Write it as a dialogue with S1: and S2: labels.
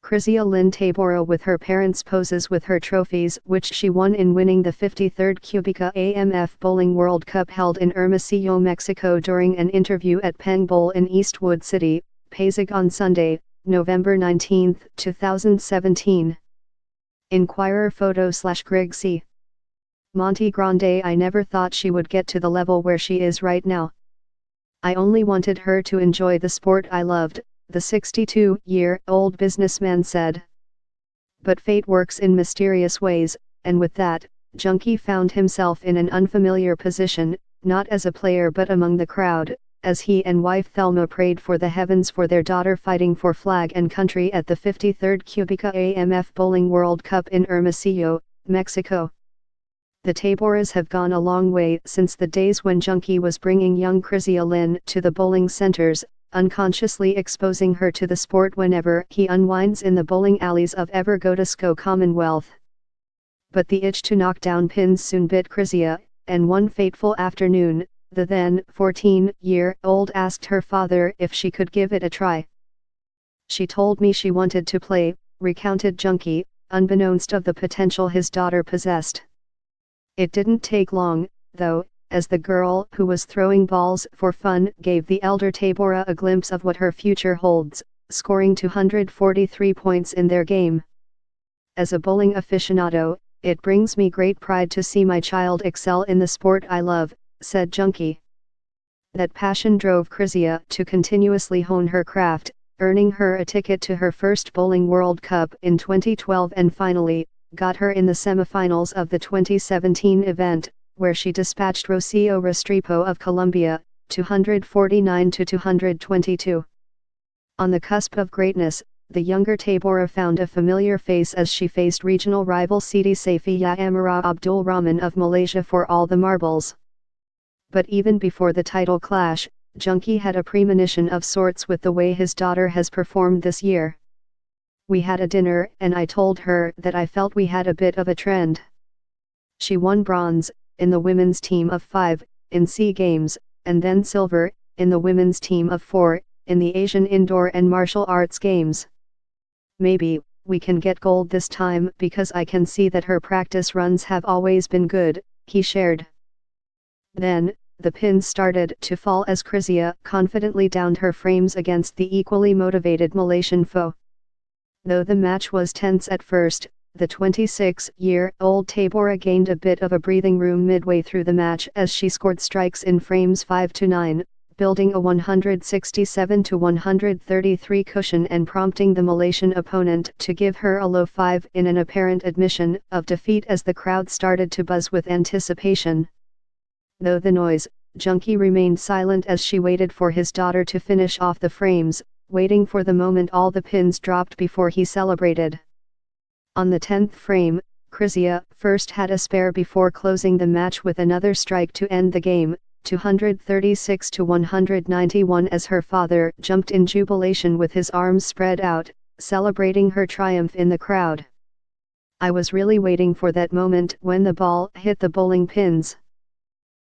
S1: Krizziah Lynn Tabora with her parents poses with her trophies which she won in winning the 53rd Krizziah AMF Bowling World Cup held in Hermosillo, Mexico during an interview at Peng Bowl in Eastwood City, Pasig on Sunday, November 19, 2017. Inquirer photo/Krizziah. Monte Grande. I never thought she would get to the level where she is right now. I only wanted her to enjoy the sport I loved, the 62-year-old businessman said. But fate works in mysterious ways, and with that, Junkie found himself in an unfamiliar position, not as a player but among the crowd, as he and wife Thelma prayed for the heavens for their daughter fighting for flag and country at the 53rd Krizziah AMF Bowling World Cup in Hermosillo, Mexico. The Taboras have gone a long way since the days when Junkie was bringing young Krizziah Lynn to the bowling centers, unconsciously exposing her to the sport whenever he unwinds in the bowling alleys of Evergodisco Commonwealth. But the itch to knock down pins soon bit Krizziah, and one fateful afternoon, the then 14-year-old asked her father if she could give it a try. She told me she wanted to play, recounted Junkie, unbeknownst of the potential his daughter possessed. It didn't take long, though, as the girl who was throwing balls for fun gave the elder Tabora a glimpse of what her future holds, scoring 243 points in their game. As a bowling aficionado, it brings me great pride to see my child excel in the sport I love, said Junkie. That passion drove Krizziah to continuously hone her craft, earning her a ticket to her first Bowling World Cup in 2012 and finally, got her in the semifinals of the 2017 event, where she dispatched Rocio Restrepo of Colombia, 249-222. On the cusp of greatness, the younger Tabora found a familiar face as she faced regional rival Siti Safiya Amara Abdul Rahman of Malaysia for all the marbles. But even before the title clash, Junkie had a premonition of sorts with the way his daughter has performed this year. We had a dinner and I told her that I felt we had a bit of a trend. She won bronze, in the women's team of 5, in SEA Games, and then silver, in the women's team of 4, in the Asian Indoor and Martial Arts Games. Maybe we can get gold this time because I can see that her practice runs have always been good, he shared. Then, the pins started to fall as Krizziah confidently downed her frames against the equally motivated Malaysian foe. Though the match was tense at first, the 26-year-old Tabora gained a bit of a breathing room midway through the match as she scored strikes in frames 5-9, building a 167-133 cushion and prompting the Malaysian opponent to give her a low 5 in an apparent admission of defeat as the crowd started to buzz with anticipation. Though the noise, Junkie remained silent as she waited for his daughter to finish off the frames, waiting for the moment all the pins dropped before he celebrated. On the 10th frame, Krizziah first had a spare before closing the match with another strike to end the game, 236-191 as her father jumped in jubilation with his arms spread out, celebrating her triumph in the crowd. I was really waiting for that moment when the ball hit the bowling pins.